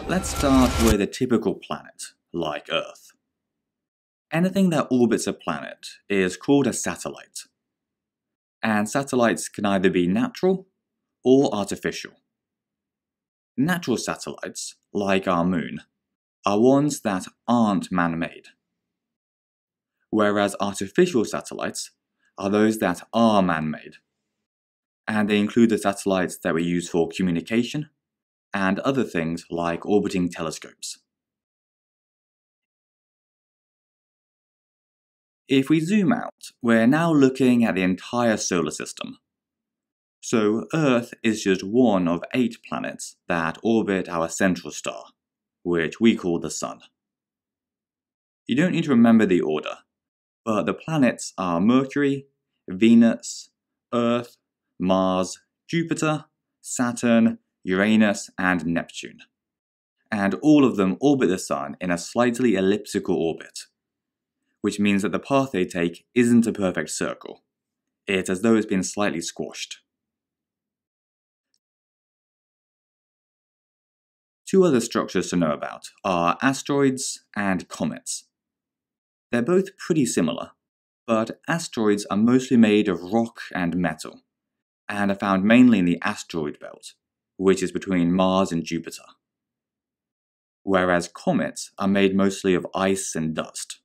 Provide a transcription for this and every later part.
Let's start with a typical planet, like Earth. Anything that orbits a planet is called a satellite. And satellites can either be natural or artificial. Natural satellites, like our moon, are ones that aren't man-made. Whereas artificial satellites are those that are man-made. And they include the satellites that we use for communication and other things like orbiting telescopes. If we zoom out, we're now looking at the entire solar system. So Earth is just one of 8 planets that orbit our central star, which we call the Sun. You don't need to remember the order, but the planets are Mercury, Venus, Earth, Mars, Jupiter, Saturn, Uranus, and Neptune. And all of them orbit the Sun in a slightly elliptical orbit, which means that the path they take isn't a perfect circle. It's as though it's been slightly squashed. 2 other structures to know about are asteroids and comets. They're both pretty similar, but asteroids are mostly made of rock and metal, and are found mainly in the asteroid belt, which is between Mars and Jupiter. Whereas comets are made mostly of ice and dust.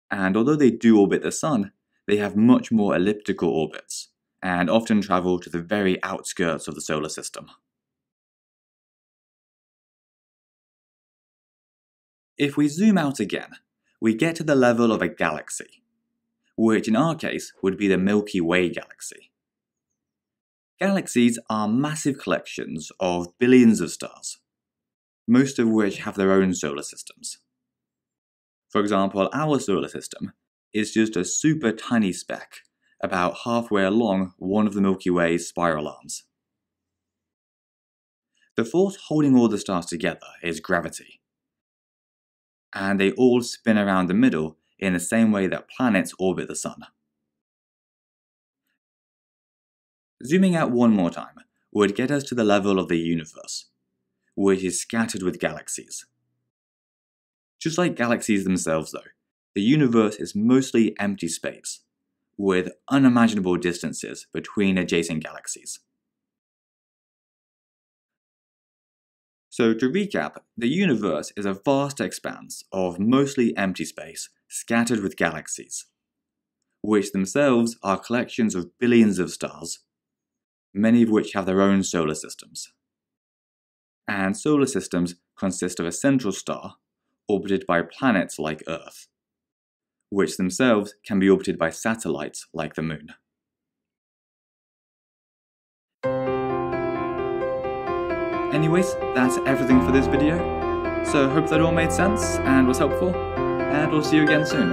And although they do orbit the Sun, they have much more elliptical orbits, and often travel to the very outskirts of the solar system. If we zoom out again, we get to the level of a galaxy, which in our case would be the Milky Way galaxy. Galaxies are massive collections of billions of stars, most of which have their own solar systems. For example, our solar system is just a super tiny speck, about halfway along one of the Milky Way's spiral arms. The force holding all the stars together is gravity, and they all spin around the middle in the same way that planets orbit the Sun. Zooming out one more time would get us to the level of the universe, which is scattered with galaxies. Just like galaxies themselves though, the universe is mostly empty space, with unimaginable distances between adjacent galaxies. So to recap, the universe is a vast expanse of mostly empty space scattered with galaxies, which themselves are collections of billions of stars, many of which have their own solar systems. And solar systems consist of a central star orbited by planets like Earth, which themselves can be orbited by satellites like the Moon. Anyways, that's everything for this video, so hope that all made sense and was helpful, and we'll see you again soon.